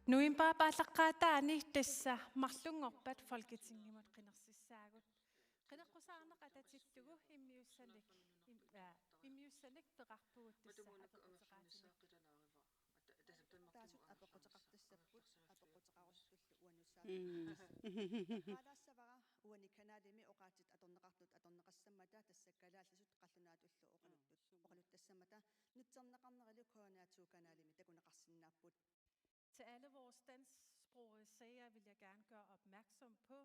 Nuimpa paallaqaataani tassa marlungorpat folketingimut qinersissaagut qineqqusaaneq atatsillugu immiussanik immiussanik peqarpugut tassa taasut apequtеқартассаппут апеқутеқаруллуллу уануссаа қалаассавара уани канаалими оqaатит аторнеқартут аторнеқассаммата тассаккалаалласут қаллунаатуллу оқалуттассамата нутсернеқарнерилу коанаатуу канаалими такунеқарсинааппут. Til alle vores dansksprogede seere vil jeg gerne gøre opmærksom på,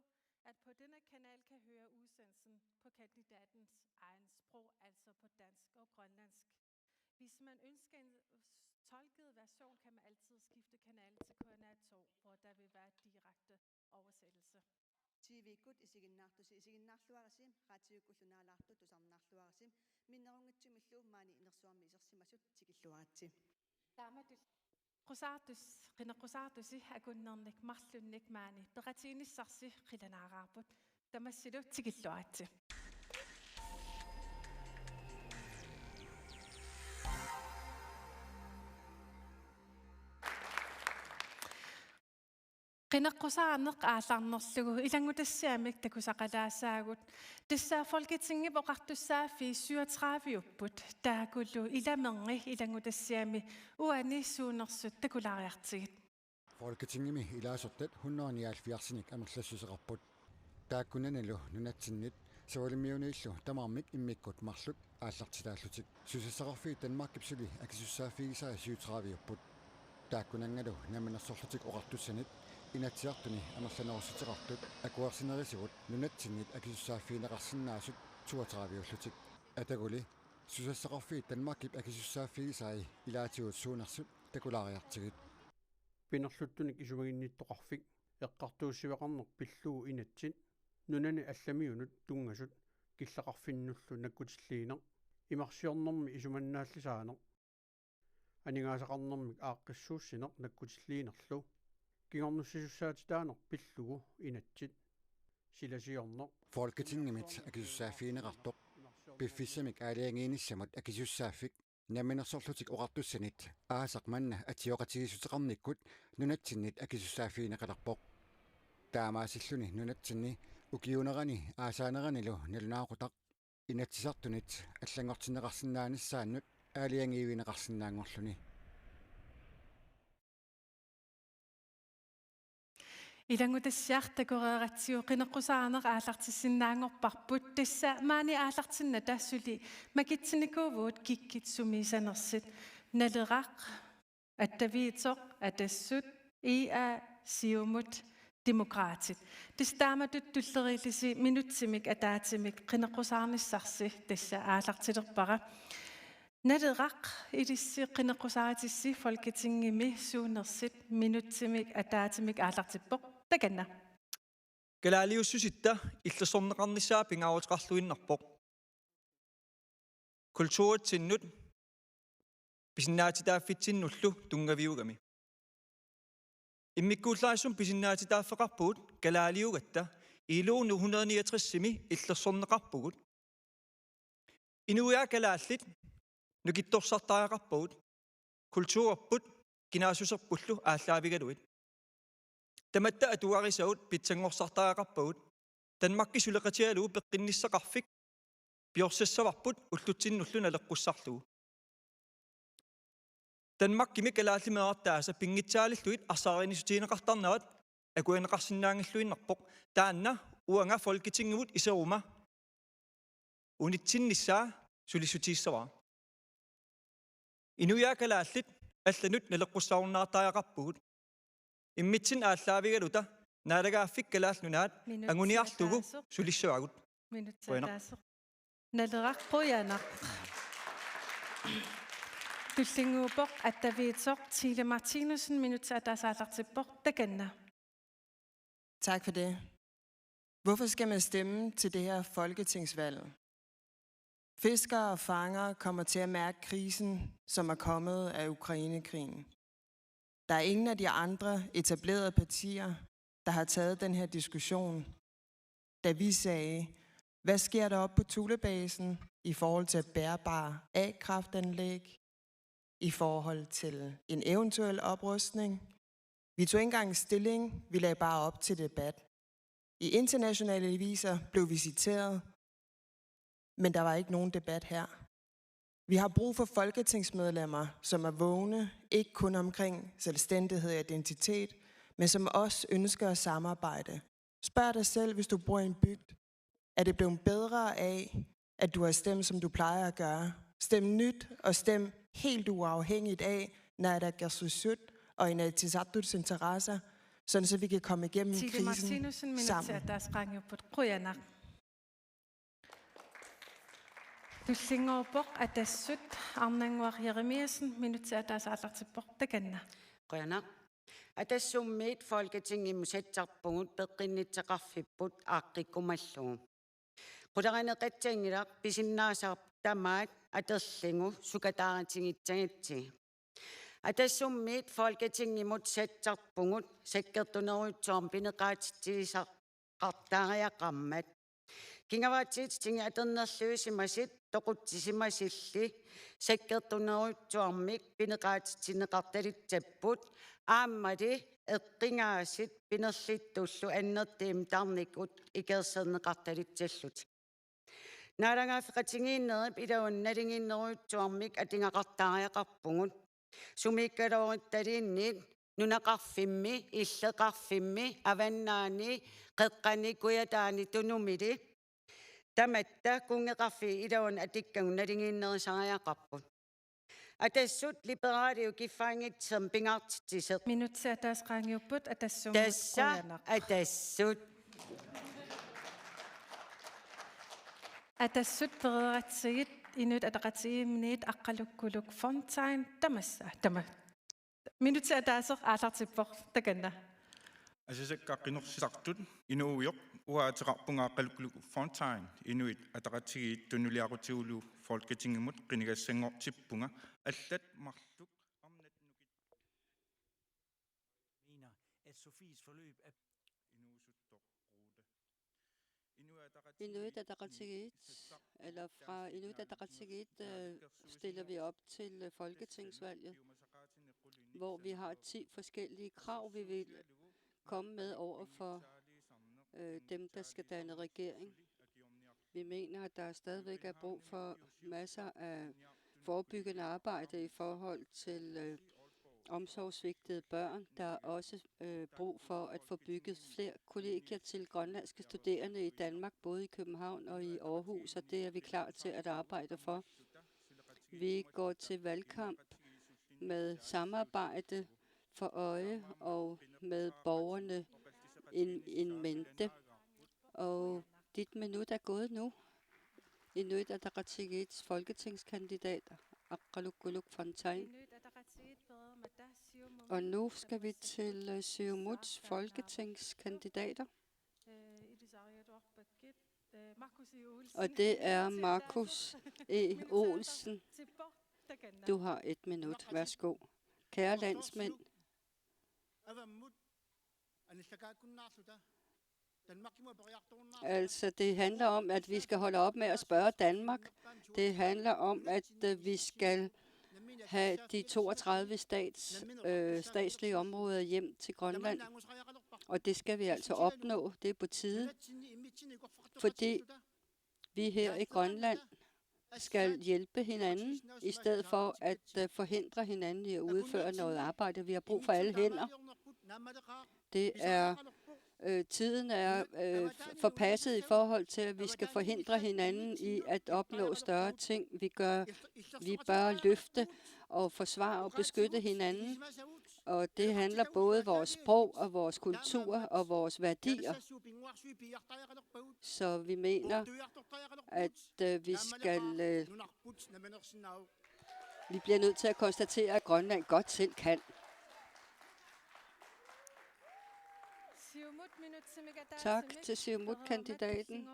at på denne kanal kan høre udsendelsen på kandidatens egen sprog, altså på dansk og grønlandsk. Hvis man ønsker en tolket version, kan man altid skifte kanal til kanal 2, hvor der vil være direkte oversættelse. TV-kut isiginnarluarasim raatiukkullunaalaartu tusarnaarluarasim minnerungitsumillu maani inersuarmi isersimasut tikilluaratsi. Qusartus qineqqusartusi akunnernik marlunnik maani peqatiinissarsi qilanaaraarput tamassilu tikilluaratsi. Qineqqusaaneq aallarnerlugu ilangutassiamik takusaqalaassaagut tassaa folketingi poqartussaafi 37 upput taakullu ilamerri ilangutassiami uani suunersut takulaariartigit. Folketingimi ilaasortat 179 amerlassuseqarput taakkunanalu nunatsinnit sawalimiuniillu tamarmik immikkut marlut aallartilaallutik susassaqarfi Danmarkipsuli akisussaafigisaa 37 upput taakkunangalu naminersorlutik oqartussanit inatsiartuni amerlanerusutiqartut akuarsinerisigut nunatsinnit akisussaafiineqarsinnaasut 32ullutik ataguli susassaqarfi Danmarkip akisussaafigisai ilaatigut suunersut takulaariartigit pinerluttunik isumaginnittoqarfik eqqartuussiveqarneq pillugu inatsit nunani allamiunut tungasut killaqarfinnullu nakkutilliineq imarsiornermi isumannaallisaaneq aningaasaqarnermik aaqqissuussineq nakkutilliinerlu kingornussisussaatilaaneq pillugu inatsit silasiorneq Folketingimit akisussaafiineqartoq piffissamik aaliangiinissamut akisussaaffik naminersorlutik oqartussanit aasaqmanna atioqatigissuteqarnikkut nunatsinnit akisussaafiineqalarpoq taamaasilluni nunatsinni ukiunerani aasaaneranilu nalunaaqutaq inatsisartunit allangortineqarsinnaanissaannut aaliangiivineqarsinnaangorluni Ilangutassiartakoreeratsiu qineqqusaaneq aallartissinnaangorparput tassa maani aallartinna tassuli makitsinikuvuut kikkitsumiisanersit naleraq attaviitoq atassut ia siumut demokraatit tistaamatut tullerillisi minutsimik ataatimik qineqqusaarnissarsi tassa aallartilerpara naleraq ilissi qineqqusaatissi folketingimi suunersit minutsimik ataatimik aallartippoq takanna Kalaliussusitta illersorneqarnissaa pingaavutiqarluinnarpoq kultuuritsinnut pisinnaatitaaffitsinnullu tungaviugami immikkuullaissum pisinnaatitaaffeqarpugut kalaliugatta iluunu 169-simi illersorneqarpugut inuia kalaallit nukittorsartaaqarpugut kultuurerput kinaasusserpullu aallaavigaluit tamatta atuarisaut pitsangorsaartaaqarpugut Danmarki suleqatialu peqqinnissaqarfik piorsassavarbut ullutsinullu naleqqussarlugu Danmarkimi kalaallimeertaasa pingitsaalilluit arsaarinissutiineqartarnavat akuaneqarsinnaangilluinnarpoq taanna uanga folketingimut iseruma unitsinnissaa sulisutiissavaa inuia kalaallit allanut naleqqussaarnaartaaqarpugut immitsin aallaavigaluta naalagaaffik kalaallunaat anguniarlugu sulissavagut minutsaataasoq naleraqquyanaq tullinguupoq attaviitoq Tile Martinussen minutsaataasaarlartippoq takanna. Tak for det. Hvorfor skal man stemme til det her folketingsvalg? Fiskere og fanger kommer til at mærke krisen, som er kommet af Ukrainekrigen. Der er ingen af de andre etablerede partier, der har taget den her diskussion. Da vi sagde, hvad sker der op på Thulebasen i forhold til bærbare A-kraftanlæg, i forhold til en eventuel oprustning? Vi tog ikke engang stilling, vi lagde bare op til debat. I internationale aviser blev vi citeret, men der var ikke nogen debat her. Vi har brug for folketingsmedlemmer, som er vågne, ikke kun omkring selvstændighed og identitet, men som også ønsker at samarbejde. Spørg dig selv, hvis du bor i en bygd, er det blevet bedre af, at du har stemt, som du plejer at gøre? Stem nyt og stem helt uafhængigt af, når der gør susut og Inatsisartuts interesser, sådan så vi kan komme igennem krisen sammen. Du synger bort, at det er sødt, Arnangwar Jeremiasen, minutter, der er så til bort, det kender. Rønner. At det som med Folketinget må sætte punkt, begynde til at fippe agrikumallo. Kudarene rettinger, besinnaser, der meget, at det synger, sugadaren ting til. At det som med Folketinget må sætte punkt, sikkert du noget som bindegat til sig, der er rammet. Kingavatsit ting at den løsimasit, tokutsimasilli, sikkert du noget som ikke bindegat til negaterit tæpput, ammade, et ringasit, binderslit duslu, andet dem, der nikut, ikke sådan negaterit tæslut. Når der er frætingen ned, i dag næringen noget som ikke, at den er rappunget. Som ikke er der det ned, nu er fimme, ikke fimme, avannani, rækkani, gujadani, du nu med det. Der mætter kunge raffe i dag, at det kan næringen ned, så er rappun. At det er sødt liberale og give fanget som bingat til sig. Minutter, der er jo bud, at det er sødt. Dessa er det sødt. At det er sødt bedre at sige, i nødt at ret sige, minut akkalukkuluk fontegn, der minutter, der er så ret til bort, det kender. Altså så kan nok sagt i New York, og at rappunga akkalukkuluk fontegn, i nødt at ret sige, du nu lærer til ulu Folketinget mod grinniga sænger tippunga, at slet magtluk om netten mener, at Sofies forløb er Inuit Ataqatigiit, eller fra Inuit Ataqatigiit stiller vi op til folketingsvalget, hvor vi har 10 forskellige krav, vi vil komme med over for dem, der skal danne regering. Vi mener, at der stadigvæk er brug for masser af forebyggende arbejde i forhold til omsorgsvigtede børn. Der er også brug for at få bygget flere kollegier til grønlandske studerende i Danmark, både i København og i Aarhus, og det er vi klar til at arbejde for. Vi går til valgkamp med samarbejde for øje og med borgerne in mente. Og dit minut er gået nu. Inuit Ataqatigiits folketingskandidat, Akkalukkuluk Fontegn. Og nu skal vi til Siumuts folketingskandidater. Og det er Markus E. Olsen. Du har 1 minut. Værsgo. Kære landsmænd. Altså, det handler om, at vi skal holde op med at spørge Danmark. Det handler om, at vi skal have de 32 statslige områder hjem til Grønland. Og det skal vi altså opnå. Det er på tide. Fordi vi her i Grønland skal hjælpe hinanden, i stedet for at forhindre hinanden i at udføre noget arbejde. Vi har brug for alle hænder. Det er tiden er forpasset i forhold til, at vi skal forhindre hinanden i at opnå større ting. Vi bør løfte og forsvare og beskytte hinanden. Og det handler både vores sprog og vores kultur og vores værdier. Så vi mener, at vi bliver nødt til at konstatere, at Grønland godt selv kan. Tak til Siumut-kandidaten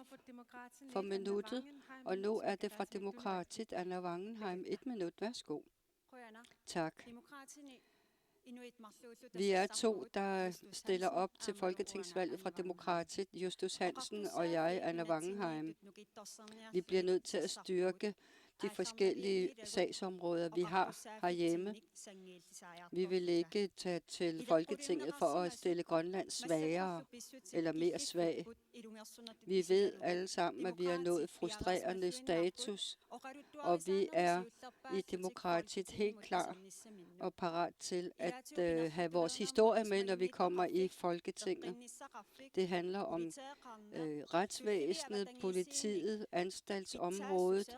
for minuttet. Og nu er det fra Demokratiet, Anna Wangenheim. 1 minut, værsgo. Tak. Vi er 2, der stiller op til folketingsvalget fra Demokratiet, Justus Hansen og jeg, Anna Wangenheim. Vi bliver nødt til at styrke de forskellige sagsområder, vi har herhjemme. Vi vil ikke tage til Folketinget for at stille Grønland svagere eller mere svag. Vi ved alle sammen, at vi har nået frustrerende status, og vi er i demokratiet helt klar og parat til at have vores historie med, når vi kommer i Folketinget. Det handler om retsvæsenet, politiet, anstaltsområdet,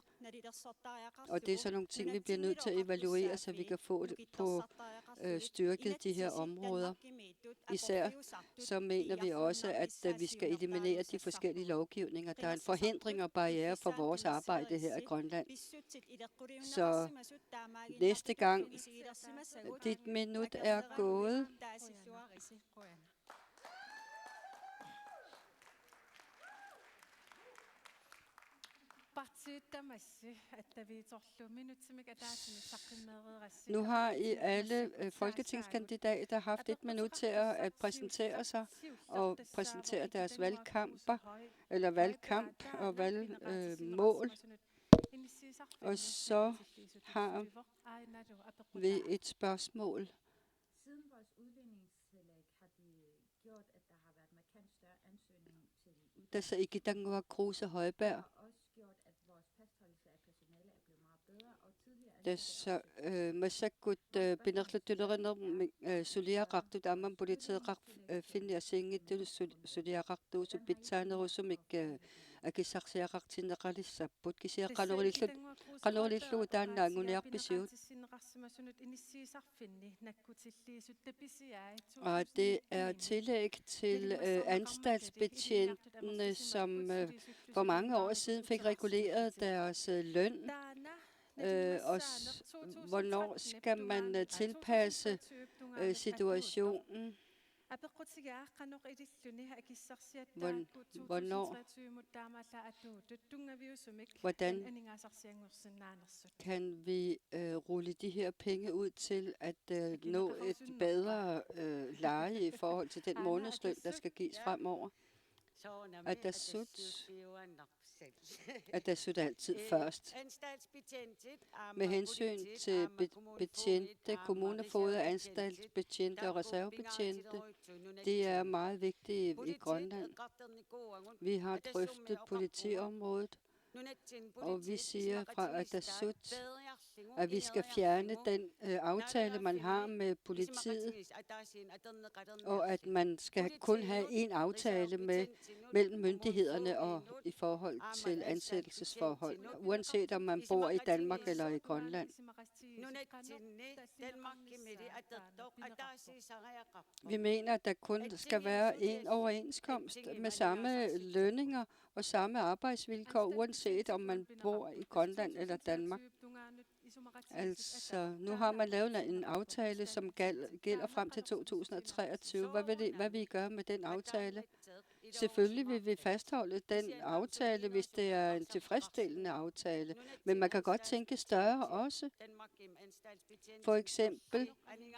og det er sådan nogle ting, vi bliver nødt til at evaluere, så vi kan få det på styrket de her områder. Især så mener vi også, at vi skal eliminere de forskellige lovgivninger. Der er en forhindring og barriere for vores arbejde her i Grønland. Så næste gang, dit minut er gået. Nu har I alle folketingskandidater haft 1 minut til at præsentere sig og præsentere deres valgkamper, eller valgkamp og valgmål. Og så har vi et spørgsmål. Siden vores udvindingstillæg har det gjort, at der har været markant større ansøgning til udvindingstillæg. Der sagde ikke, der var Kruse Højberg. Tässä masakut pinarluttunerener suliaqartut aamman politieqar finniasinngittu suliaqartuusu pitsaanerusumik akissarsiaqartinneqalissapput kisiaqanurillugu taannaanguniarpisiut. Og det er tillæg til anstaltsbetjentene, som for mange år siden fik reguleret deres løn. Og hvornår skal man tilpasse situationen? Hvornår? Hvordan kan vi rulle de her penge ud til at nå et bedre leje i forhold til den månedsløn, der skal gives fremover? Atasut altid først. Med hensyn til betjente, kommunefogeder, anstaltsbetjente og reservebetjente, det er meget vigtigt i Grønland. Vi har drøftet politiområdet, og vi siger fra Atasut, at vi skal fjerne den aftale, man har med politiet, og at man skal kun have en aftale mellem myndighederne og i forhold til ansættelsesforhold, uanset om man bor i Danmark eller i Grønland. Vi mener, at der kun skal være en overenskomst med samme lønninger og samme arbejdsvilkår, uanset om man bor i Grønland eller Danmark. Altså, nu har man lavet en aftale, som gælder frem til 2023. Hvad vil I gøre med den aftale? Selvfølgelig vil vi fastholde den aftale, hvis det er en tilfredsstillende aftale. Men man kan godt tænke større også. For eksempel,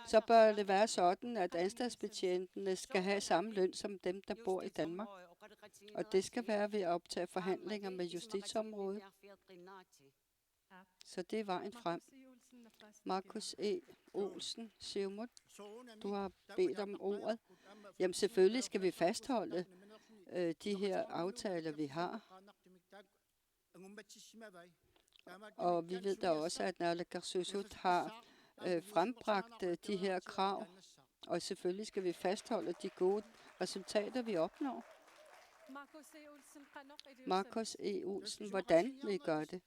så bør det være sådan, at anstaltsbetjentene skal have samme løn som dem, der bor i Danmark. Og det skal være ved at optage forhandlinger med justitsområdet. Så det er vejen frem. Markus E. Olsen, Siumut, du har bedt om ordet. Jamen selvfølgelig skal vi fastholde de her aftaler, vi har. Og vi ved da også, at Naalakkersuisut har frembragt de her krav. Og selvfølgelig skal vi fastholde de gode resultater, vi opnår. Markus E. Olsen, hvordan vil I gøre det?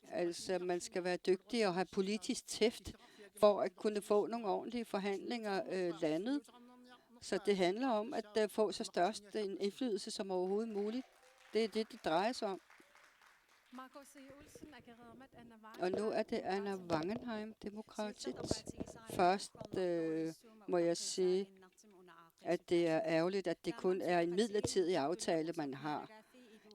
Altså, man skal være dygtig og have politisk tæft for at kunne få nogle ordentlige forhandlinger landet. Så det handler om at få så størst en indflydelse som overhovedet muligt. Det er det drejer sig om. Og nu er det Anna Wangenheim, Demokratiet. Først må jeg sige, at det er ærgerligt, at det kun er en midlertidig aftale, man har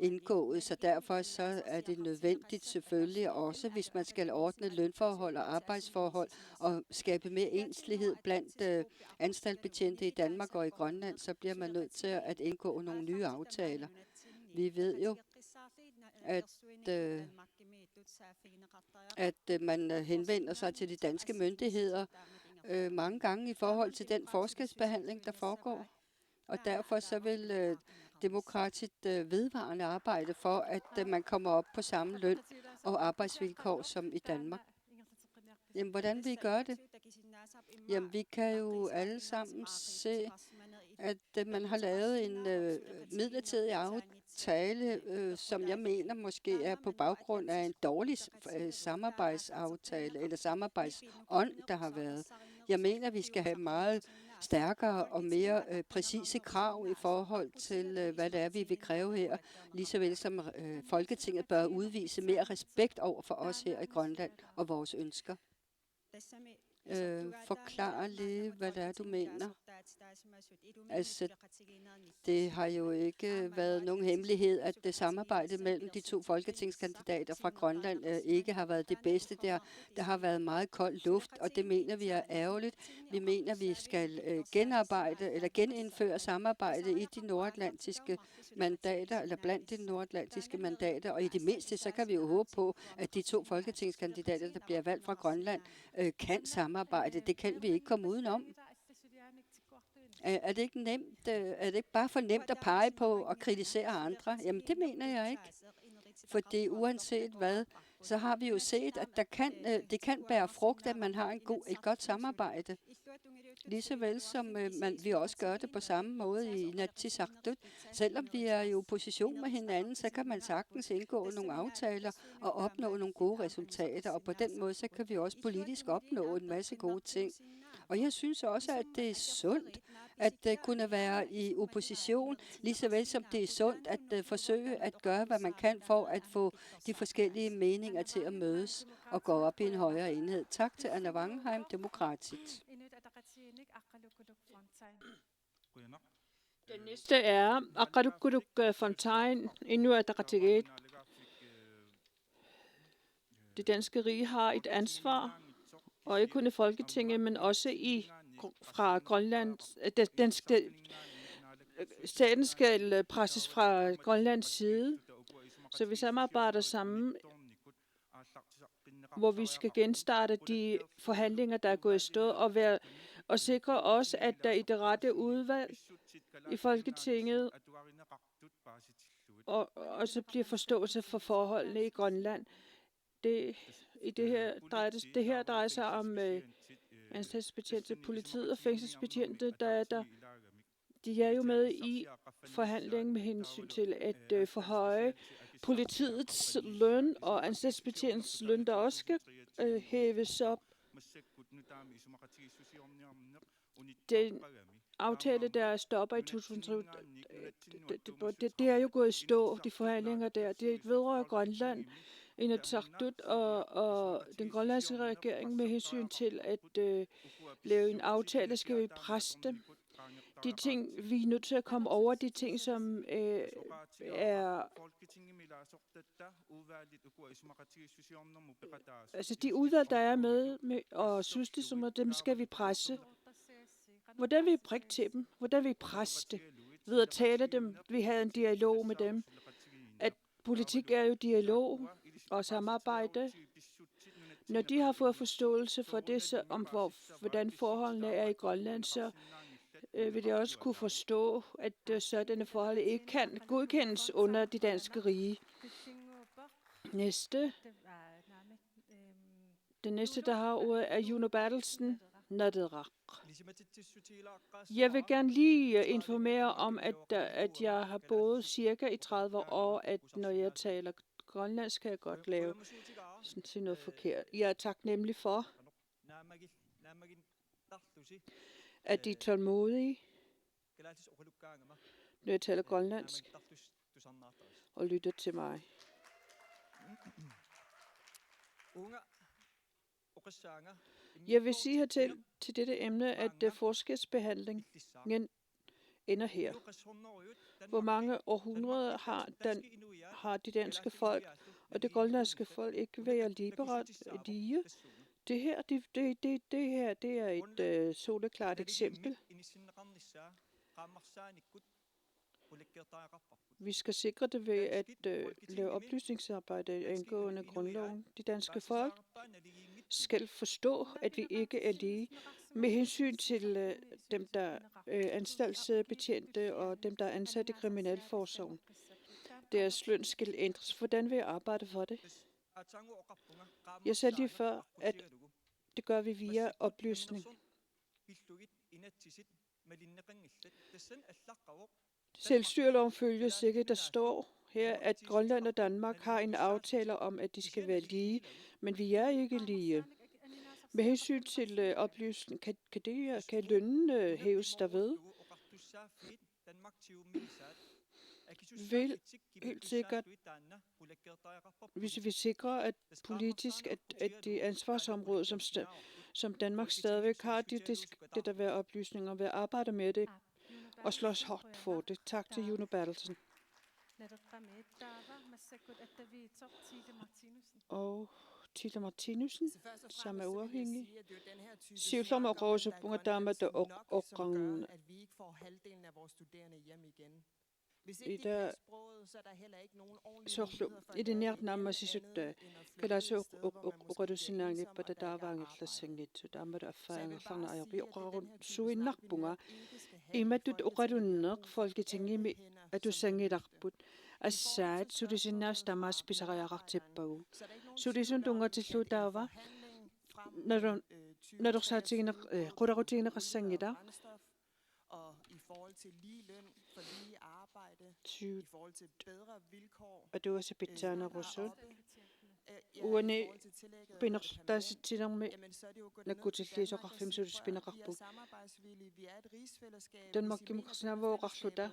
indgået, så derfor så er det nødvendigt selvfølgelig også, hvis man skal ordne lønforhold og arbejdsforhold og skabe mere enslighed blandt anstaltsbetjente i Danmark og i Grønland, så bliver man nødt til at indgå nogle nye aftaler. Vi ved jo, at man henvender sig til de danske myndigheder mange gange i forhold til den forskelsbehandling, der foregår. Og derfor så vil Demokratisk vedvarende arbejde for, at man kommer op på samme løn og arbejdsvilkår som i Danmark. Jamen, hvordan vi gør det? Jamen, vi kan jo alle sammen se, at man har lavet en midlertidig aftale, som jeg mener måske er på baggrund af en dårlig samarbejdsaftale eller samarbejdsånd, der har været. Jeg mener, vi skal have meget stærkere og mere præcise krav i forhold til, hvad det er, vi vil kræve her, lige så vel som Folketinget bør udvise mere respekt over for os her i Grønland og vores ønsker. Forklar lige, hvad det er, du mener. Altså, det har jo ikke været nogen hemmelighed, at det samarbejde mellem de to folketingskandidater fra Grønland ikke har været det bedste. Der har været meget kold luft, og det mener vi er ærgerligt. Vi mener, vi skal genarbejde eller genindføre samarbejde i de nordatlantiske mandater, eller blandt de nordatlantiske mandater, og i det mindste, så kan vi jo håbe på, at de to folketingskandidater, der bliver valgt fra Grønland, kan samarbejde. Det kan vi ikke komme udenom. Er det ikke nemt? Er det ikke bare for nemt at pege på og kritisere andre? Jamen, det mener jeg ikke. Fordi uanset hvad, så har vi jo set, at det kan bære frugt, at man har et godt samarbejde. Ligesåvel som vi også gør det på samme måde i Inatsisartut. Selvom vi er i opposition med hinanden, så kan man sagtens indgå nogle aftaler og opnå nogle gode resultater. Og på den måde, så kan vi også politisk opnå en masse gode ting. Og jeg synes også, at det er sundt at kunne være i opposition, lige så vel som det er sundt at forsøge at gøre, hvad man kan for at få de forskellige meninger til at mødes og gå op i en højere enhed. Tak til Anna Wangenheim, Demokratisk. Den næste er Aqalukkuluk Fontaine, Inuit Ataqatigiit. Det danske rige har et ansvar, og ikke kun i Folketinget, men også fra Grønland. Staten skal presses fra Grønlands side, så vi samarbejder sammen, hvor vi skal genstarte de forhandlinger, der er gået i stå, og sikre også, at der i det rette udvalg i Folketinget og så bliver forståelse for forholdene i Grønland. Det her drejer sig om anstaltsbetjente, politiet og fængselsbetjente, de er jo med i forhandling med hensyn til at forhøje politiets løn og anstaltsbetjentens løn, der også skal hæves op. Den aftale, der stopper i 2003, det er jo gået i stå, de forhandlinger der. Det vedrører Grønland, Inatsisartut og den grønlandske regering med hensyn til at lave en aftale, skal vi presse dem. De ting, vi er nødt til at komme over, de ting, som er... Altså de udvalg, der er med og synes det, som dem skal vi presse. Hvordan vil vi prikke til dem? Hvordan vil vi presse det? Ved at tale dem. Vi havde en dialog med dem. At politik er jo dialog og samarbejde. Når de har fået forståelse for det, så om hvordan forholdene er i Grønland, så vil de også kunne forstå, at sådanne forhold ikke kan godkendes under de danske rige. Den næste, der har ordet, er Juno Bertelsen, Naderak. Jeg vil gerne lige informere om, at jeg har boet cirka i 30 år, at når jeg taler grønlandsk, kan jeg godt lave sådan noget forkert. Jeg er taknemmelig for, at de er tålmodige, når jeg taler grønlandsk, og lytter til mig. Jeg vil sige her til dette emne, at forskelsbehandlingen ender her. Hvor mange århundreder har de danske folk og det grønlandske folk ikke været lige? Det her er et soleklart eksempel. Vi skal sikre det ved at lave oplysningsarbejde angående grundloven. De danske folk skal forstå, at vi ikke er lige med hensyn til dem, der er anstaltsbetjente og dem, der er ansat i kriminalforsorgen. Deres løn skal ændres. Hvordan vil jeg arbejde for det? Jeg sagde lige før, at det gør vi via oplysning. Selvstyreloven følges ikke. Der står her, at Grønland og Danmark har en aftale om, at de skal være lige, men vi er ikke lige. Med hensyn til oplysning, kan lønnen hæves derved? Vil helt sikkert, hvis vi sikrer, at politisk, at det ansvarsområde, som Danmark stadigvæk har, det der være oplysninger, vil arbejde med det og slås hårdt for det. Tak til Juno Bertelsen. Og Tille Martinussen, som er uafhængig. Sivlom og Rosebunger Dama, der okrangen. I der i det nært nærmere sidste kan der så reducere på det der var en klassengit så der med erfaring fra når jeg bliver så i nakbunger i med du reduner folketinget med at du sænge der på at sagt så det sin næste meget spiser jeg ret til på så det sådan dunger til slut der var når du sagde til en rutine sænge der og i forhold til lige løn for lige arbejde, i forhold til bedre vilkår. Og det var så betjerne russet. Uane binder der sit til med når gå til flere så rafim så du spinner på. Den må give mig sådan hvor rafluta.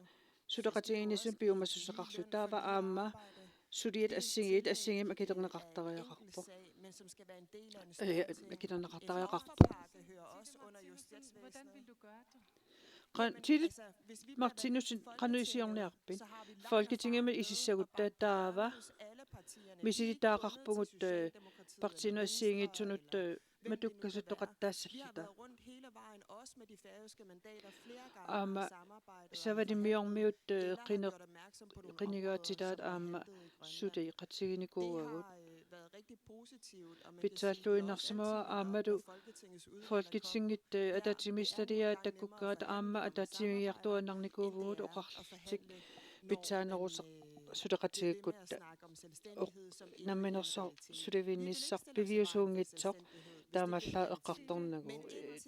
Så der er en som bliver med så rafluta var amma. Så det er at synge man kan der rafter jeg rafter. Men som skal være en del af en jeg kan der rafter jeg rafter. Hvordan vil du gøre det? Til Martinus Ranøsiong Nærben. Folketinget med Isisagutta Dava. Hvis I der rakpunget partierne synge til noget med du kan så der. Så var det mere med at griner til det at så det er ret gå vi tager løg nok som Amadu Folketinget at der til mister det at der kunne gøre Amma at der til hjertet og nogle gode ord og ret vi tager når så det ret godt og når man også så det vi så beviser unge så der man klar og karton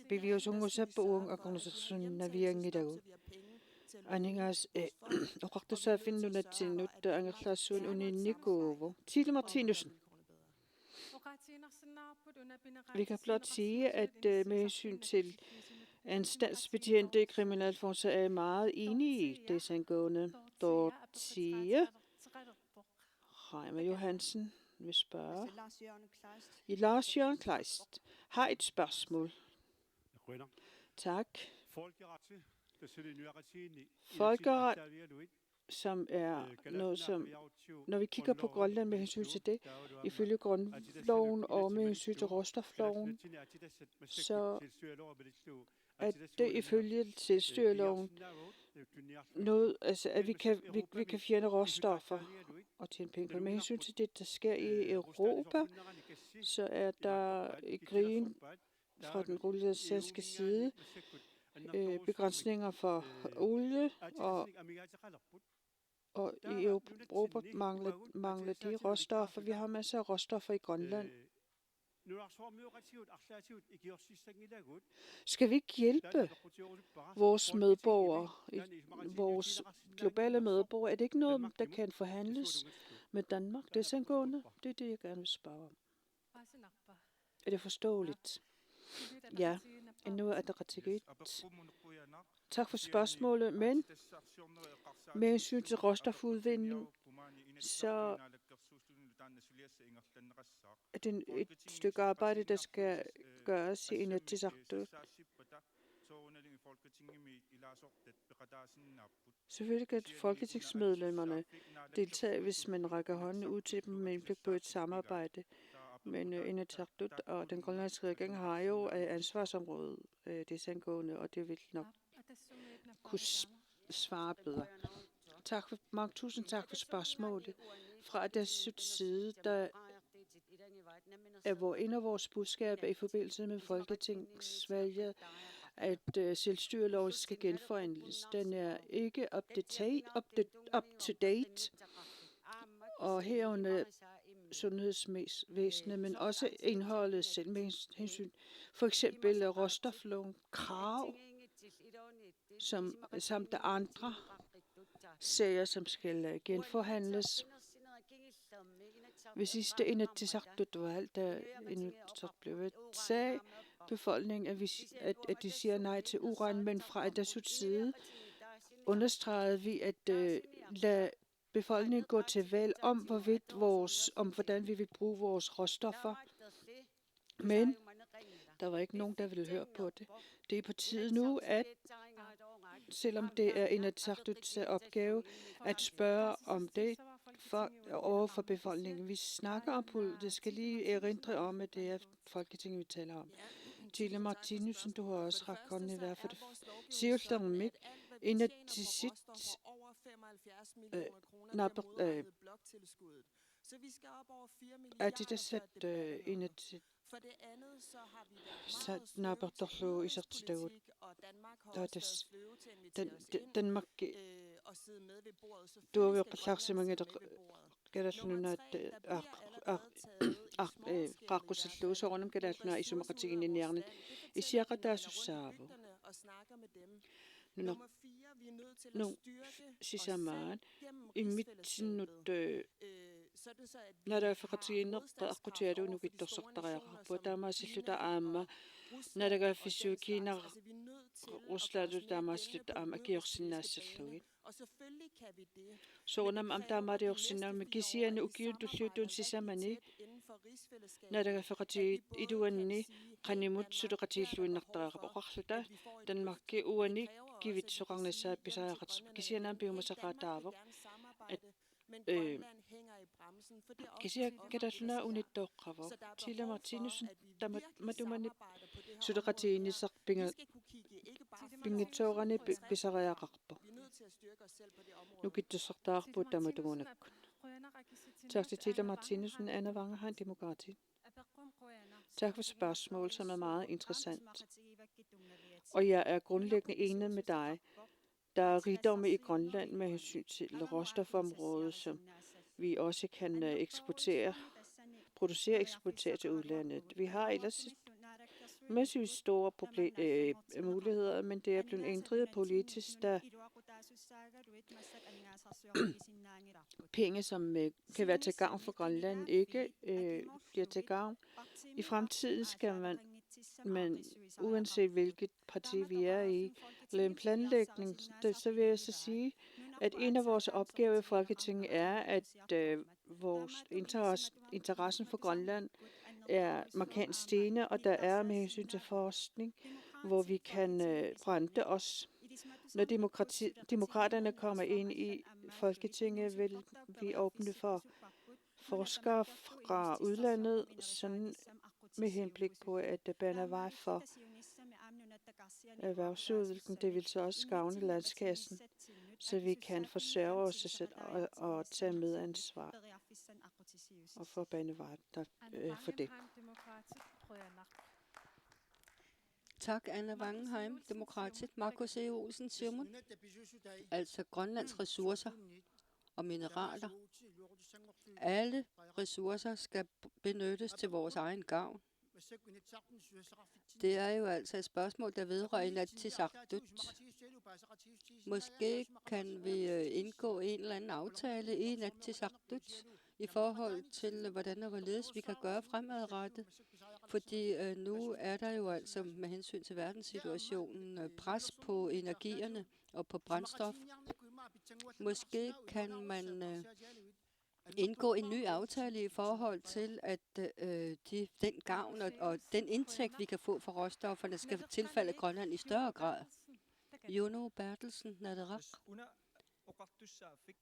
beviser unge så på unge og kunne så sådan vi er i dag Aningas og ret så finde noget til noget der er klar sådan uniko Tille Martinussen. Vi kan blot sige, at med hensyn til anstaltsbetjente i kriminalforsorgen, så er jeg meget enig i det angående. Dorthie Reimer Johansen vil spørge. Lars Jørgen Kleist har et spørgsmål. Tak. Folkeret, som er noget, som når vi kigger på Grønland med hensyn til det, ifølge grundloven og med hensyn til råstofloven, så er det ifølge selvstyreloven noget, altså at vi kan fjerne råstoffer og tjene penge på. Med hensyn til det, der sker i Europa, så er der i krigen fra den russiske side begrænsninger for olie og i Europa mangler de råstoffer. Vi har masser af råstoffer i Grønland. Skal vi ikke hjælpe vores medborgere, vores globale medborgere? Er det ikke noget, der kan forhandles med Danmark? Det er sangående. Det er det, jeg gerne vil spørge om. Er det forståeligt? Ja, endnu er det ret. Tak for spørgsmålet, men med hensyn til råstofudvinding, så er det et stykke arbejde, der skal gøres i Inatsisartut. Selvfølgelig kan folketingsmedlemmerne deltage, hvis man rækker hånden ud til dem med henblik på et samarbejde. Men Inatsisartut og den grønlandske regering har jo ansvarsområdet desangående, og det vil nok kunne svare bedre. Tusind tak for spørgsmålet. Fra Adassuts side, der er en af vores budskaber i forbindelse med folketingsvalget, at selvstyreloven skal genforhandles. Den er ikke up to date, og herunder sundhedsvæsenet, men også indholdet selv med hensyn. For eksempel råstofloven, krav, samt andre sager, som skal genforhandles. Ved sidste Inatsisartut-valg, da Inuit blev sagde befolkningen, at de siger nej til uran, men fra Adassuts side understregede vi at lade befolkningen gå til valg om, hvordan vi vil bruge vores råstoffer. Men der var ikke nogen, der ville høre på det. Det er på tide nu, at selvom det er Inatsisartuts opgave at spørge om det over for befolkningen. Vi snakker om det skal lige erindre om, at det er Folketinget, vi taler om. Tile Martinussen, du har også ret godt i hvert fald. Siultarmik, Inatsisartut, at det er sat Inatsisartut. For det andet så har vi Danmark og sidde med ved bordet. Du har jo klart mange der gadaluna qaqqussallu soornam gadaluna isumaqatiginniniarnit isiaqa taasussaavu nummer 4 vi er nødt til at styrke sisamaan immitsinnut nadafaqatiginnerta aqutialu nukittorsortariaqarpu taamaasilluta aama nadagaaffissuukiinar Rusland taamaasilluta aama akiorsinnaassallugit soornam amtaamaariorsinnaamme kisiani ukiuntulluutun sisamani nadagaaffaqati iluanni qanimut suleqatiilluinnartariaqapu oqarluta Danmarki uani kivitsoqarnissaat pisaaqat kisianaam piumasaqaataavoq kisia kadalluna unittoqqavo Tile Martinussen tamattumani suleqatiinissarpinga pingitsoorani pisariaqarpu nukittussartaarpu tamatumunakkun tak til Tile Martinussen, Anna Wangerheim, Demokrati. Tak for spørgsmål, som er meget interessant. Og jeg er grundlæggende enig med dig. Der er rigdomme i Grønland med hensyn til råstofområdet, som vi også kan eksportere til udlandet. Vi har ellers massivt store muligheder, men det er blevet ændret politisk, da penge, som kan være til gavn for Grønland, ikke bliver til gavn. I fremtiden skal man uanset hvilket parti vi er i, eller en planlægning, så vil jeg så sige, at en af vores opgaver i Folketinget er, at vores interessen for Grønland er markant stigende, og der er med hensyn til forskning, hvor vi kan brænde os. Når demokraterne kommer ind i Folketinget, vil vi åbne for forskere fra udlandet, sådan med henblik på at bane vej for erhvervsudvikling. Det vil så også gavne landskassen, så vi kan forsørge os selv og tage medansvar og få bane vej for det. Tak, Anna Wangenheim, Demokratit. Markus E. Olsen, Simon. Altså Grønlands ressourcer og mineraler. Alle ressourcer skal benyttes til vores egen gavn. Det er jo altså et spørgsmål, der vedrører Inatsisartut. Måske kan vi indgå en eller anden aftale i Inatsisartut i forhold til, hvordan og hvorledes vi kan gøre fremadrettet. Fordi nu er der jo altså med hensyn til verdenssituationen pres på energierne og på brændstof. Måske kan man indgå en ny aftale i forhold til, at den gavn og den indtægt, vi kan få fra råstofferne, skal tilfalde Grønland i større grad. Juno Bertelsen, Naderak.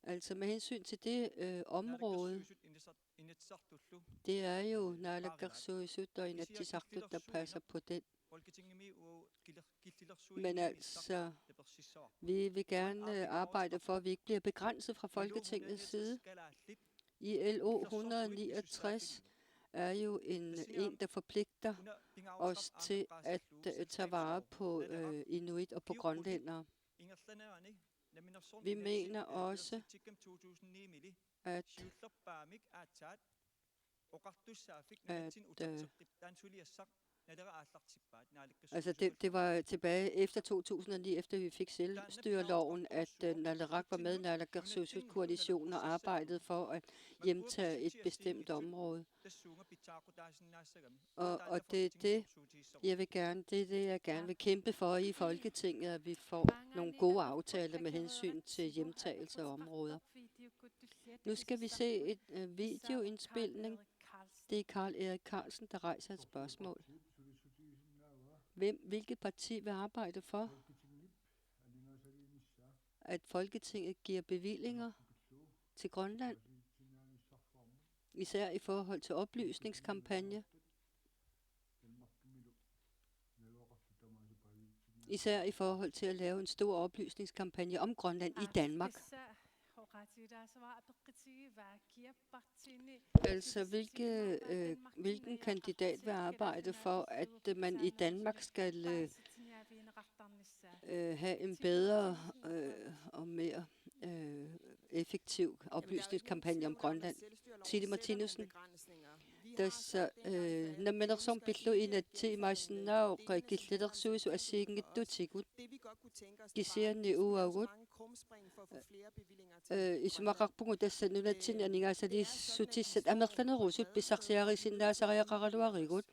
Altså med hensyn til det område, det er jo Naalakkersuisut og Inatsisartut, der passer på den. Men altså, vi vil gerne arbejde for, at vi ikke bliver begrænset fra Folketingets side. ILO 169 er jo en, der forpligter os til at tage vare på inuit og på grønlændere. Vi mener også, at altså det var tilbage efter 2009, efter vi fik selvstyreloven, at Naleraq var med i Naalakkersuisut-koalitionen og arbejdede for at hjemtage et bestemt område. Og det er det, jeg gerne vil kæmpe for i Folketinget, at vi får nogle gode aftaler med hensyn til hjemtagelse af områder. Nu skal vi se et videoindspilning. Det er Karl Erik Carlsen, der rejser et spørgsmål. Hvilket parti vil arbejde for, at Folketinget giver bevillinger til Grønland, især i forhold til oplysningskampagne, især i forhold til at lave en stor oplysningskampagne om Grønland i Danmark? Altså, hvilken kandidat vil arbejde for, at man i Danmark skal have en bedre og mere effektiv oplysningskampagne om Grønland? Tilly Martinussen. Namenersom pillu inatti maisnau qikillersuisu assiingittutikut kisianni uagut isumaqarpungu tassa nunatsin aningaasali sutissat amerlanerusut pisarsiarisinnaasariaqaraluarigut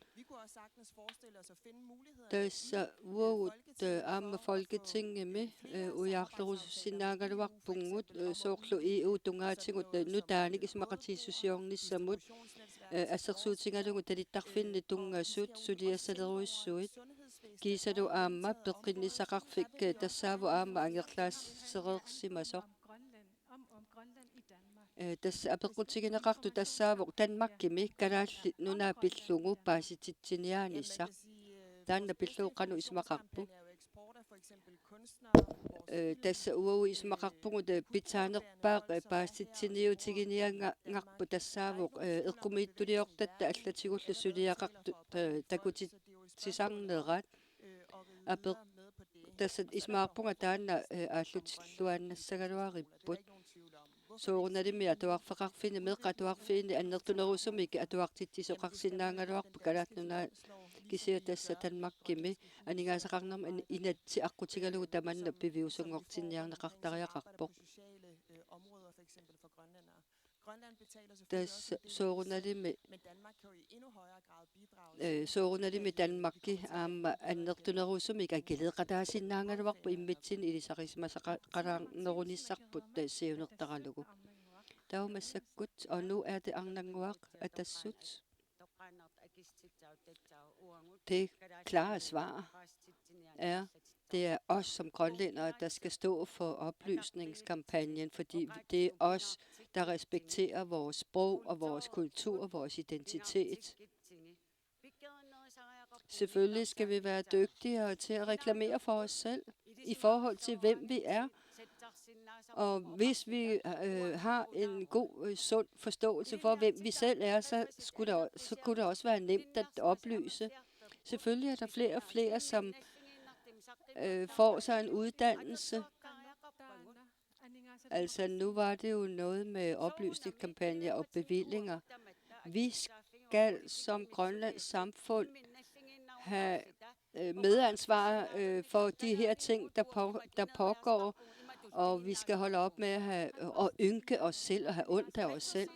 tassa uagut aamma folketingemi ujaarlerusinnaagaluarpungut soorlu EU tungaatigut nutaanik isumaqatiissusiornissamut ассерсуутингалугу талиттарфинни тунгассуут сулиассалеруиссуит кисалу аама пеққиннисақарфик тассааву аама ангерлаассереерсимасо тасса апеққутигинеқарту тассааву танмаккими калаалли нунаа пиллугу паасититсиниааниссақ таанна пиллууқану исмақарпу тасса уау исмақарпугу питсаанерпаақ пааситсиниутигиниангарпу тассаавоқ эққумииттулиортатта аллатигуллу сулиақарту такутитсисарнерат апеқ тасса исмаарпунга таанна ааллутиллуааннассагалуариппут соорналими атуарфеқарфини меққатуарфиини аннертунерусумики атуартитсисоқарсинаангалуарпу калаатнунаа кисиа тасса танмаккими анигаасақарнерма инатси аққутигалугу таманна пивиусунгортинниарнеқартариақарпоқ тасса соорналими танмакки аама аннертунерусумик акилеқатаасиннаангалуарпу иммитсини илисарисмасақалаарнеруниссарпут тассиунертаралугу таумассаккут og nu er det Arnanguaq Atassut. Det klare svar er, det er os som grønlændere, der skal stå for oplysningskampagnen, fordi det er os, der respekterer vores sprog og vores kultur og vores identitet. Selvfølgelig skal vi være dygtigere til at reklamere for os selv i forhold til, hvem vi er. Og hvis vi har en god, sund forståelse for, hvem vi selv er, så kunne det også være nemt at oplyse. Selvfølgelig er der flere og flere, som får sig en uddannelse. Altså nu var det jo noget med oplysningskampagner og bevillinger. Vi skal som Grønlands samfund have medansvar for de her ting, der pågår, og vi skal holde op med at ynke os selv og have ondt af os selv.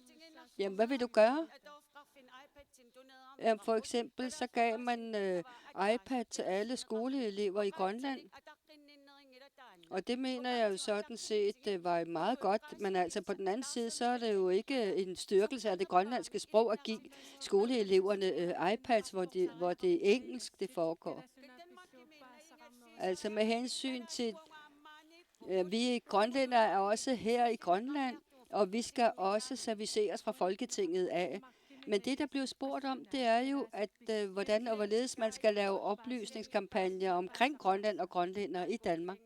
Jamen, hvad vil du gøre? Jamen, for eksempel så gav man iPad til alle skoleelever i Grønland. Og det mener jeg jo sådan set var meget godt, men altså på den anden side, så er det jo ikke en styrkelse af det grønlandske sprog at give skoleeleverne iPads, hvor det er engelsk, det foregår. Altså med hensyn til Vi grønlændere er også her i Grønland, og vi skal også serviceres fra Folketinget af. Men det, der blev spurgt om, det er jo, at hvordan og hvorledes man skal lave oplysningskampagner omkring Grønland og grønlændere i Danmark.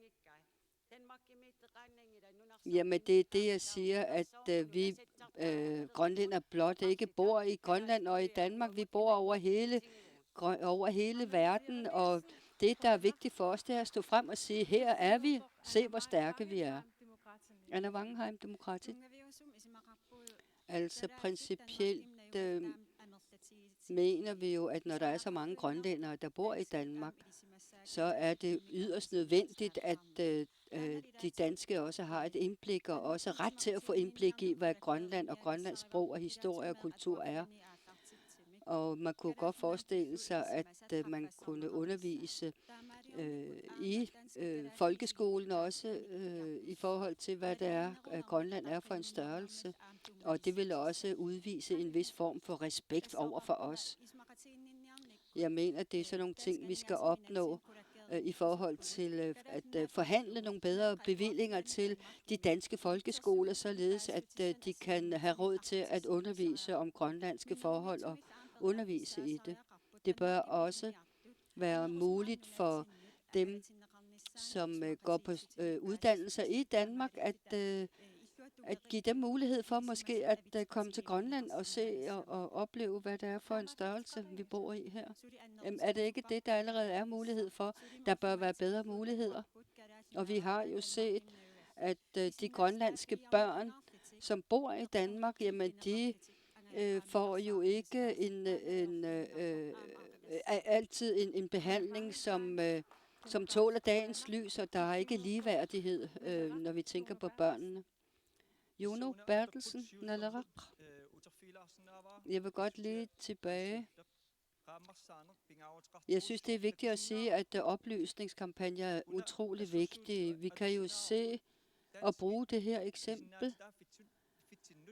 Jamen, det er det, jeg siger, at vi grønlændere blot ikke bor i Grønland og i Danmark. Vi bor over hele verden, og det, der er vigtigt for os, det er at stå frem og sige, her er vi, se hvor stærke vi er. Anna Wangenheim, Demokrati. Altså principielt mener vi jo, at når der er så mange grønlændere, der bor i Danmark, så er det yderst nødvendigt, at de danske også har et indblik, og også ret til at få indblik i, hvad Grønland og Grønlands sprog og historie og kultur er. Og man kunne godt forestille sig, at man kunne undervise i folkeskolen også i forhold til, hvad det er, Grønland er for en størrelse. Og det vil også udvise en vis form for respekt over for os. Jeg mener, det er sådan nogle ting, vi skal opnå i forhold til at forhandle nogle bedre bevillinger til de danske folkeskoler, således at de kan have råd til at undervise om grønlandske forhold og undervise i det. Det bør også være muligt for dem, som går på uddannelser i Danmark, at give dem mulighed for måske at komme til Grønland og se og opleve, hvad det er for en størrelse, vi bor i her. Er det ikke det, der allerede er mulighed for? Der bør være bedre muligheder. Og vi har jo set, at de grønlandske børn, som bor i Danmark, jamen de får jo ikke altid en behandling, som tåler dagens lys, og der er ikke ligeværdighed, når vi tænker på børnene. Juno Bertelsen, Nalarak. Jeg vil godt lige tilbage. Jeg synes, det er vigtigt at sige, at oplysningskampagner er utrolig vigtige. Vi kan jo se og bruge det her eksempel.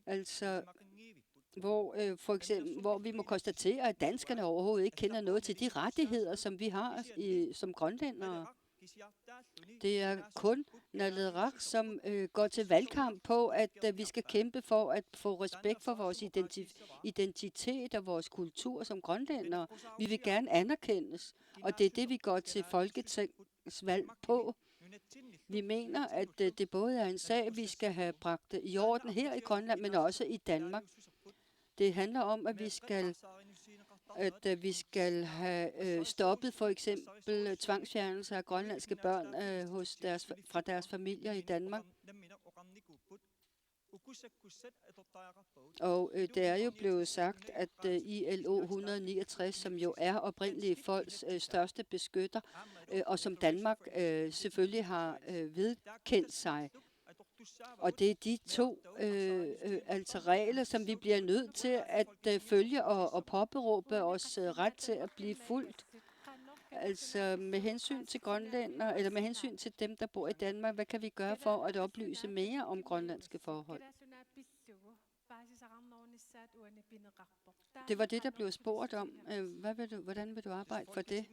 Altså, hvor vi må konstatere, at danskerne overhovedet ikke kender noget til de rettigheder, som vi har som grønlændere. Det er kun Nalarak, som går til valgkamp på, at vi skal kæmpe for at få respekt for vores identitet og vores kultur som grønlændere. Vi vil gerne anerkendes, og det er det, vi går til folketingsvalg på. Vi mener, at det både er en sag, vi skal have bragt i orden her i Grønland, men også i Danmark. Det handler om, at vi skal have stoppet for eksempel tvangsfjernelse af grønlandske børn fra deres familier i Danmark. Og det er jo blevet sagt, at ILO 169, som jo er oprindelige folks største beskytter, og som Danmark selvfølgelig har vedkendt sig. Og det er de to altså regler, som vi bliver nødt til at følge og påberåbe os ret til at blive fulgt. Altså med hensyn til grønlændere, eller med hensyn til dem, der bor i Danmark, hvad kan vi gøre for at oplyse mere om grønlandske forhold? Det var det, der blev spurgt om. Hvordan vil du arbejde for det?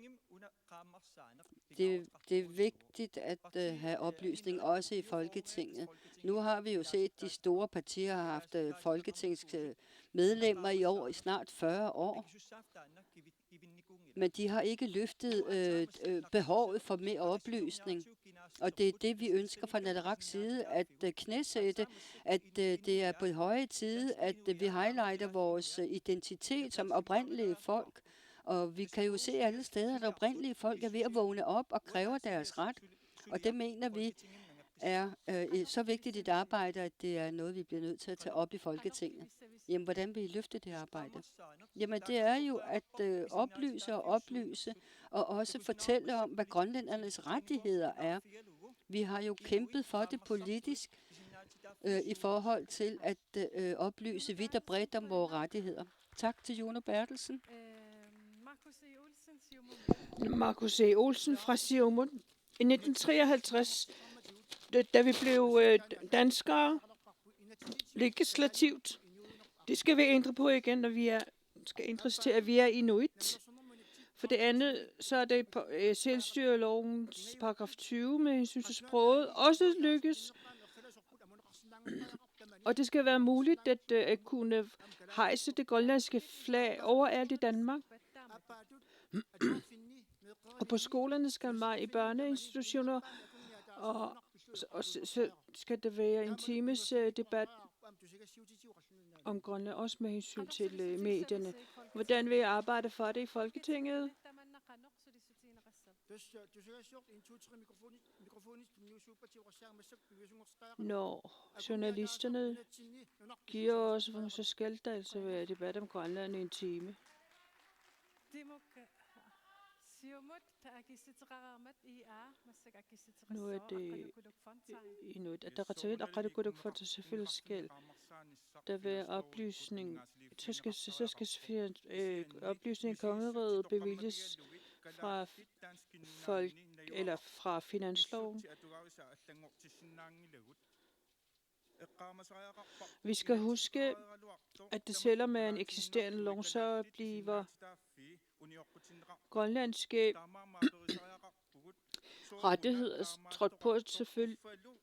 Det er vigtigt at have oplysning også i Folketinget. Nu har vi jo set, at de store partier har haft folketingsmedlemmer i år i snart 40 år. Men de har ikke løftet behovet for mere oplysning. Og det er det, vi ønsker fra Nalaraks side, at knæsætte, at det er på høje tid, at vi highlighter vores identitet som oprindelige folk. Og vi kan jo se alle steder, at oprindelige folk er ved at vågne op og kræver deres ret. Og det mener vi er så vigtigt et arbejde, at det er noget, vi bliver nødt til at tage op i Folketinget. Jamen, hvordan vil I løfte det arbejde? Jamen, det er jo at oplyse og også fortælle om, hvad grønlændernes rettigheder er. Vi har jo kæmpet for det politisk i forhold til at oplyse vidt og bredt om vores rettigheder. Tak til Juno Bertelsen. Markus E. Olsen fra Siumut. I 1953, da vi blev danskere legislativt, det skal vi ændre på igen, når vi skal ændres til, at vi er inuit. For det andet, så er det selvstyrelovens paragraf 20 med hensyn til sproget også lykkes. Og det skal være muligt at kunne hejse det grønlandske flag overalt i Danmark. Og på skolerne skal man i børneinstitutioner, og så skal det være en times debat om Grønland, også med hensyn til medierne. Hvordan vil jeg arbejde for det i Folketinget? Når journalisterne giver os, så skal der altså være debat om Grønland i en time. Nu er det Inuit Ataqatigiit og Qaqortoq Fonda selvfølgelig skal der være oplysning. Så skal oplysning i kongeriget bevilges fra folk eller fra finansloven. Vi skal huske, at det selvom er en eksisterende lov, så bliver grønlandske rettigheder trådt på. Selvfølgelig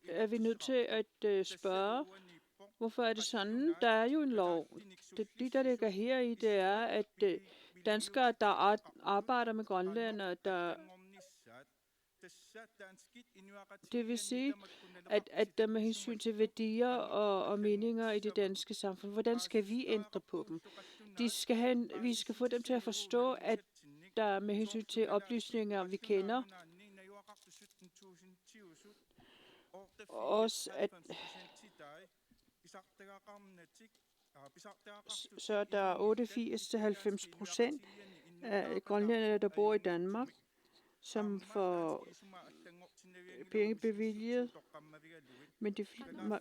er vi nødt til at spørge, hvorfor er det sådan? Der er jo en lov. Det, der ligger her i, det er, at danskere, der arbejder med grønlændere, det vil sige, at der med hensyn til værdier og meninger i det danske samfund, hvordan skal vi ændre på dem? Vi skal få dem til at forstå, at der med hensyn til oplysninger, vi kender, også at så der er 88-90% af grønlændere, der bor i Danmark, som får penge bevilget, men de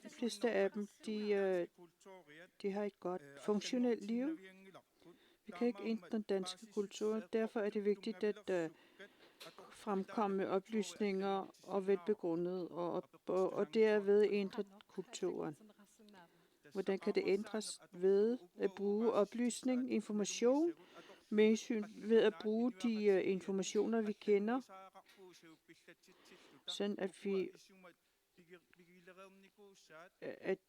fleste af dem, de har et godt funktionelt liv. Vi kan ikke ændre den danske kultur, derfor er det vigtigt at fremkomme oplysninger og velbegrundet, og derved ændre kulturen. Hvordan kan det ændres? Ved at bruge oplysning, information, ved at bruge de informationer, vi kender, sådan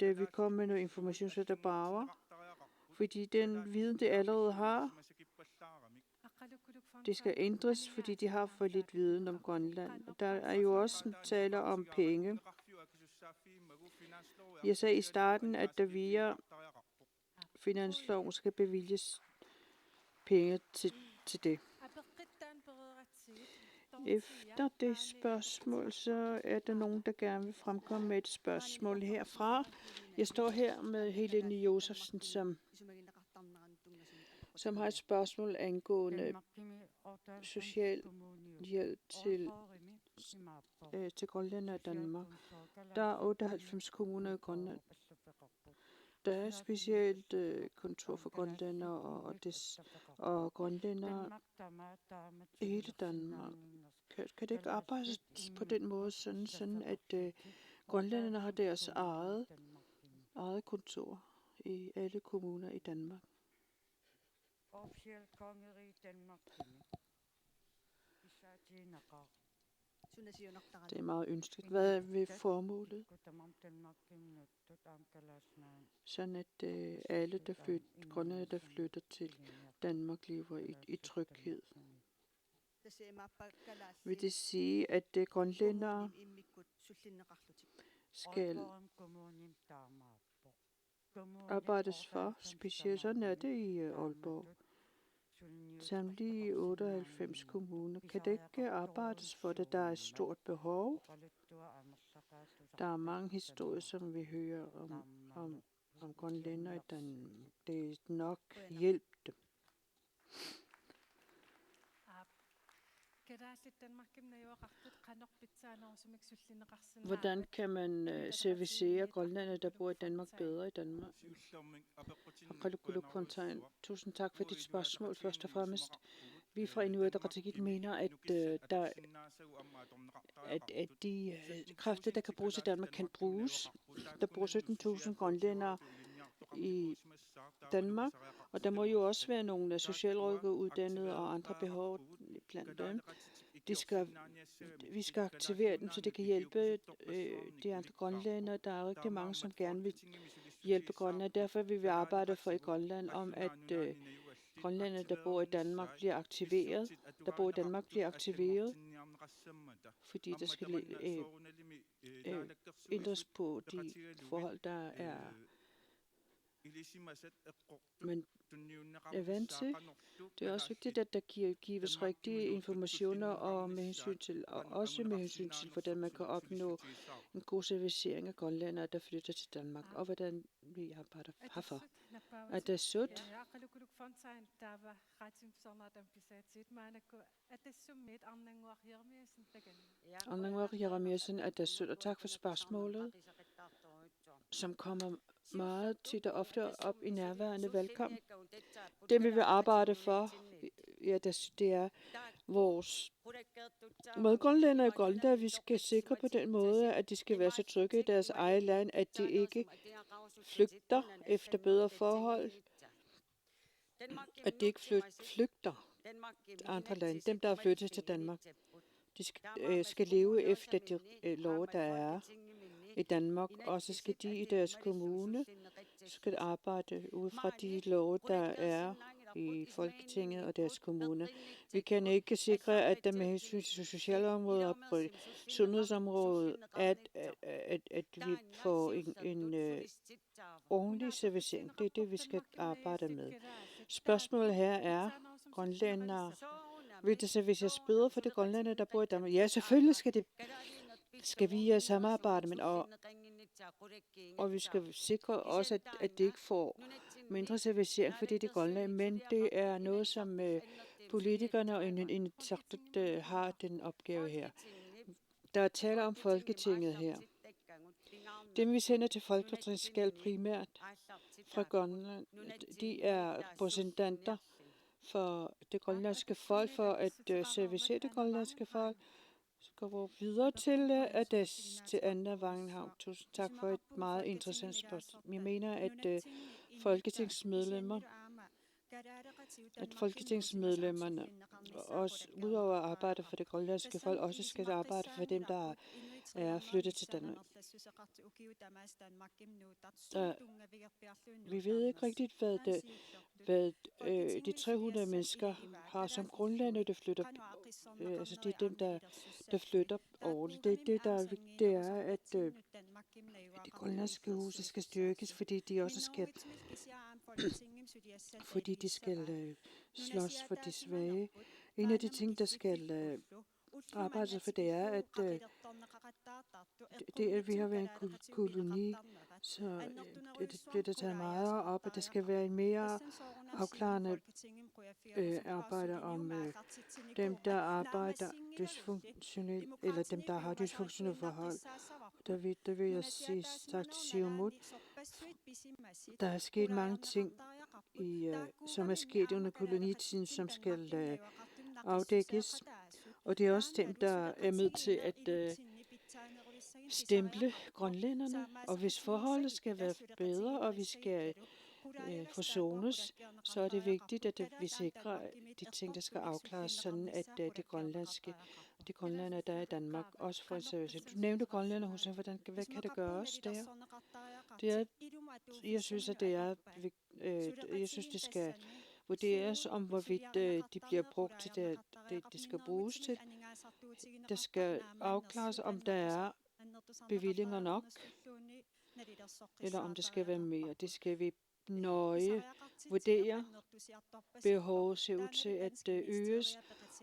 at vi kommer med noget information, så der bare, fordi den viden, det allerede har, det skal ændres, fordi de har for lidt viden om Grønland. Der er jo også tale om penge. Jeg sagde i starten, at der via finansloven skal bevilges penge til det. Efter det spørgsmål, så er der nogen, der gerne vil fremkomme med et spørgsmål herfra. Jeg står her med Helene Josefsen, som har et spørgsmål angående social hjælp til Grønland og Danmark. Der er 98 kommuner i Grønland. Der er specielt kontor for grønlændere og grønlændere i hele Danmark. Kan det ikke arbejdes på den måde, sådan at grønlænderne har deres eget kontor i alle kommuner i Danmark? Det er meget ønskeligt. Hvad er ved formålet? Sådan at alle grønlændere, der flytter til Danmark, lever i tryghed. Vil det sige, at grønlændere skal arbejdes for, specielt sådan er det i Aalborg. Samtlige 98 kommuner. Kan det ikke arbejdes for det? Der er et stort behov. Der er mange historier, som vi hører om grønlændere, det er nok hjælp dem. Hvordan kan man servicere grønlændere, der bor i Danmark, bedre i Danmark? Tusind tak for dit spørgsmål, først og fremmest. Vi fra Inuit Ataqatigiit mener, at de kræfter, der kan bruges i Danmark, kan bruges. Der bor 17.000 grønlændere i Danmark, Og der må jo også være nogle socialrådgivere uddannede og andre behov blandt dem. Vi skal aktivere dem, så det kan hjælpe de andre grønlændere. Der er rigtig mange, som gerne vil hjælpe Grønland. Derfor vil vi arbejde for i Grønland om, at grønlændere, der bor i Danmark, bliver aktiveret. Fordi der skal ændres på de forhold, der man er vant til. Det er også vigtigt, at der gives rigtige informationer og også med hensyn til, hvordan man kan opnå en god servicering af grønlændere, der flytter til Danmark, og hvordan vi arbejder herfor. At det er sødt. At det er sødt, og tak for spørgsmålet, som kommer meget tit og ofte op i nærværende valgkamp. Det vi vil arbejde for, det er vores medgrønlændere i Grønland. Vi skal sikre på den måde, at de skal være så trygge i deres eget land, at de ikke flygter efter bedre forhold. At de ikke flygter andre lande. Dem, der er flyttet til Danmark, de skal leve efter de love, der er i Danmark, og så skal de i deres kommune skal arbejde ud fra de love, der er i Folketinget og deres kommune. Vi kan ikke sikre, at der med hensyn til socialområdet og på sundhedsområdet, at vi får en ordentlig servicering. Det er det, vi skal arbejde med. Spørgsmålet her er, grønlændere, vil det serviceres bedre for de grønlændere, der bor i Danmark? Ja, selvfølgelig skal vi samarbejde, men og vi skal sikre også, at det ikke får mindre servicering, fordi det er Grønland, men det er noget, som politikerne og Inuit har den opgave her. Der er tale om Folketinget her. Dem, vi sender til Folketinget, skal primært fra Grønland. De er repræsentanter for det grønlandske folk, for at servicere det grønlandske folk. Så går vi videre til Anna Wangenhavn. Tusind tak for et meget interessant spørgsmål. Jeg mener, at folketingsmedlemmerne også udover at arbejde for det grønlandske folk, også skal arbejde for dem, der er flyttet til Danmark. Vi ved ikke rigtigt, hvad de 300 mennesker har som grundlæggende, der flytter. Altså det er dem, der flytter årligt. Det der er vigtigt, er, at de grønlandske huse skal styrkes, fordi de også skal slås for de svage. En af de ting, der skal arbejde for, det er, at vi har været en koloni, så det bliver der taget meget op, at der skal være en mere afklarende arbejde om dem, der arbejder dysfunktionelt, eller dem, der har dysfunktionelle forhold. Der vil jeg sige tak til Siumut. Der er sket mange ting, som er sket under kolonitiden, som skal afdækkes. Og det er også dem, der er med til at stemple grønlænderne. Og hvis forholdet skal være bedre, og vi skal forsones, så er det vigtigt, at vi sikrer de ting, der skal afklares, sådan at de grønlændere, der er i Danmark, også får en service. Du nævnte grønlænder hos jer. Hvad kan det gøres der? Jeg synes, at det skal vurderes om, hvorvidt de bliver brugt til det, de skal bruges til. Der skal afklares, om der er bevillinger nok, eller om det skal være mere. Det skal vi nøje vurdere. Behovet ser ud til at øges,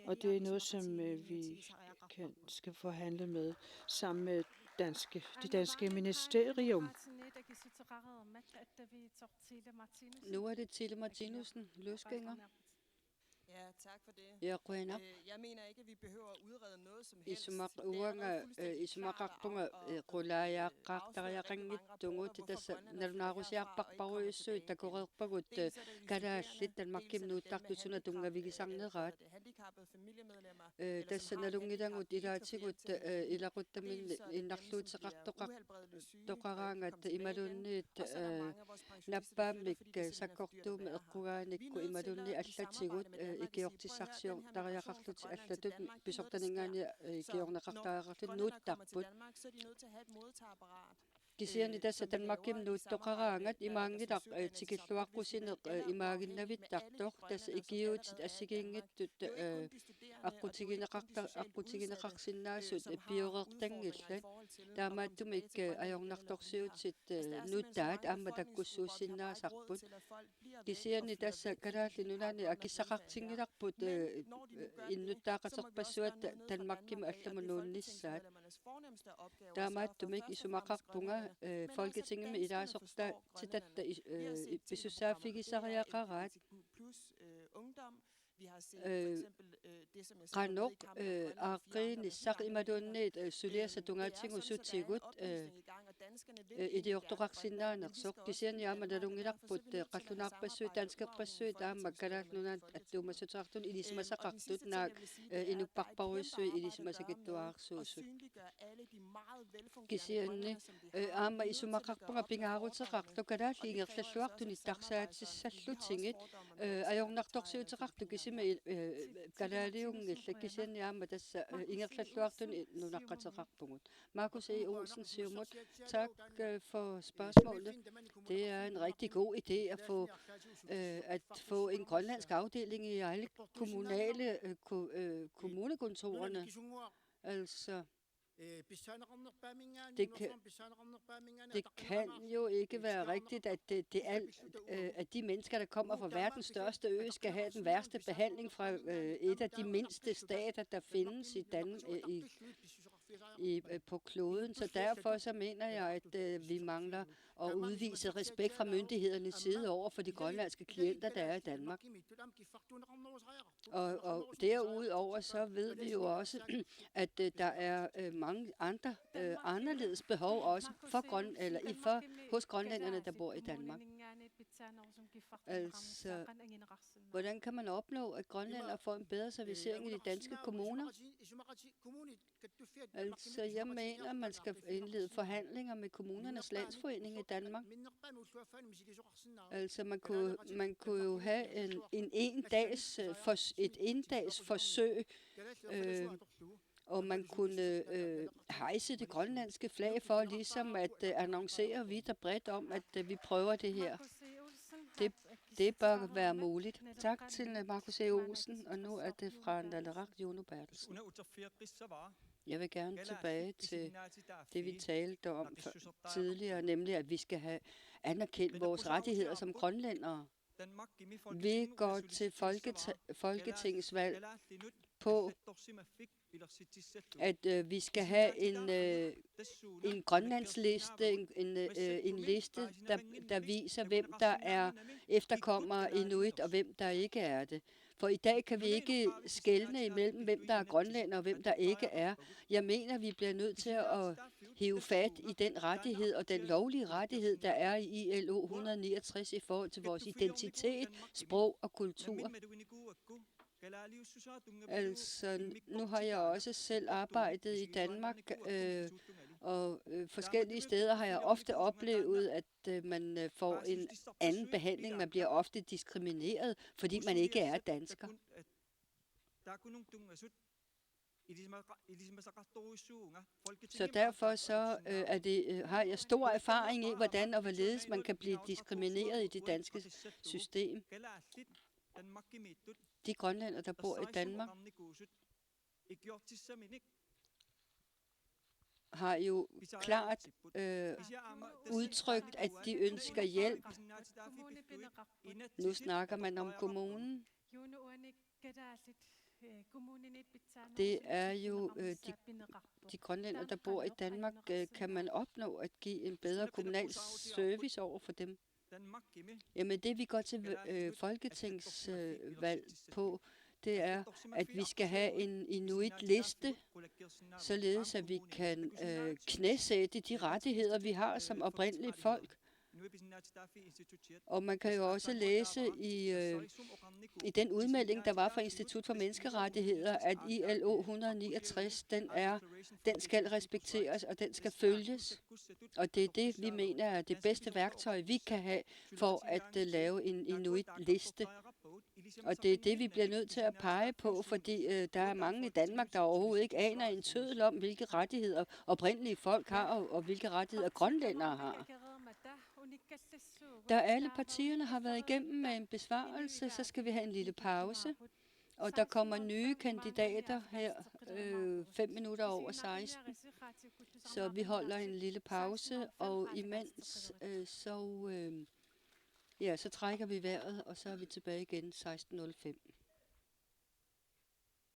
og det er noget, som vi skal forhandle med sammen med det danske ministerium. Nu er det Tille Martinussen, løsgænger. Ja, tak for det. Ja, Rønner. Jeg mener ikke, at vi behøver at udrede noget som helst. Исумақарпунга qulaajaaqqaartariaqanngittungut tassa nalunarusiarparparuissuit takoreerpagut kalaallit talmakkimnuuttartusuna tungavigisarneraat tassa nalungilangut ilaatigut ilaquttamin innarluutseqartoqar toqaraangat imalunniit nappaammik sakkortuuma eqqugaanikku imalunni allatigut ikiortissarsior tariaqarluti allatut pisortaningaani ikiorneqartariaqarlut nuuttarput kisiani tässä talmakkimnuuttoqaraangat imaangilaq tikilluaqqusineq imaaginnavittartoq tässä ikiuutit assigiingittut aqutigineqarsinnaasut pioreertangillat taamaattumik ajornartorsiutsit nuuttaat aamma takkussuussinnaasarput kisiani tässä kalaallinunani akissaqartingilarput innuttaaqaterpassuat talmakkima allamunuunnissaat taamaattumik isumaqarpunga Folketinget med idaasorta titatta pissussaafigisariaqaraat qanoq aaqqinissaq imalunniit suliasatungaatiнгусутигут идиортоqarsinnaanersoq kisianiaama nalungilarput qallunaarpassuit tanskerpassuit aamma kalaallunaat attuumassutiartun ilismasaqartut naak inupparparuissui ilismasakittuaarsuusut kisianni aamma isumaqarpunga pingaaruteqartu kalaalli ingerlalluartun ittarsaatissallutingit ajornartorsiuteqartu kisima kalaaliungilla kisianiaama tassa ingerlalluartun nunaqqateqarpungut Markus E. Olsen Siumut, tak for spørgsmålet. Det er en rigtig god idé at få en grønlandsk afdeling i alle kommunale kommunekontorerne. Altså, det kan jo ikke være rigtigt, at de mennesker, der kommer fra verdens største ø, skal have den værste behandling fra et af de mindste stater, der findes på kloden. Så derfor så mener jeg, at vi mangler at udvise respekt fra myndighedernes side over for de grønlandske klienter, der er i Danmark. Og derudover så ved vi jo også, at der er mange andre anderledes behov også hos grønlænderne, der bor i Danmark. Altså, hvordan kan man opnå, at grønlændere får en bedre servicering i de danske kommuner? Altså, jeg mener, at man skal indlede forhandlinger med kommunernes landsforening i Danmark. Altså, man kunne jo have et endags forsøg, og man kunne hejse det grønlandske flag for ligesom at annoncere vidt og bredt om, at vi prøver det her. Det bør være muligt. Tak til Markus E. Olsen, og nu er det fra Nalerak, Jono Bertelsen. Jeg vil gerne tilbage til det, vi talte om tidligere, nemlig at vi skal have anerkendt vores rettigheder som grønlændere. Vi går til folketingsvalg på, at vi skal have en grønlandsliste, en liste, der viser, hvem der er efterkommere inuit, og hvem der ikke er det. For i dag kan vi ikke skelne imellem, hvem der er grønlænder og hvem der ikke er. Jeg mener, vi bliver nødt til at hive fat i den rettighed og den lovlige rettighed, der er i ILO 169 i forhold til vores identitet, sprog og kultur. Altså, nu har jeg også selv arbejdet i Danmark, og forskellige steder har jeg ofte oplevet, at man får en anden behandling. Man bliver ofte diskrimineret, fordi man ikke er dansker. Så derfor så har jeg stor erfaring i, hvordan og hvorledes man kan blive diskrimineret i det danske system. De grønlændere, der bor i Danmark, har jo klart udtrykt, at de ønsker hjælp. Nu snakker man om kommunen. Det er jo de grønlændere, der bor i Danmark, kan man opnå at give en bedre kommunal service over for dem. Jamen det vi går til folketingsvalg på, det er, at vi skal have en inuit-liste, således at vi kan knæsætte de rettigheder, vi har som oprindelige folk. Og man kan jo også læse i den udmelding, der var fra Institut for Menneskerettigheder, at ILO 169, den skal respekteres, og den skal følges. Og det er det, vi mener er det bedste værktøj, vi kan have for at lave en inuit-liste. Og det er det, vi bliver nødt til at pege på, fordi der er mange i Danmark, der overhovedet ikke aner en tøddel om, hvilke rettigheder oprindelige folk har, og hvilke rettigheder grønlændere har. Da alle partierne har været igennem med en besvarelse, så skal vi have en lille pause. Og der kommer nye kandidater her 5 minutter over 16. Så vi holder en lille pause, og imens så trækker vi vejret, og så er vi tilbage igen 16:05.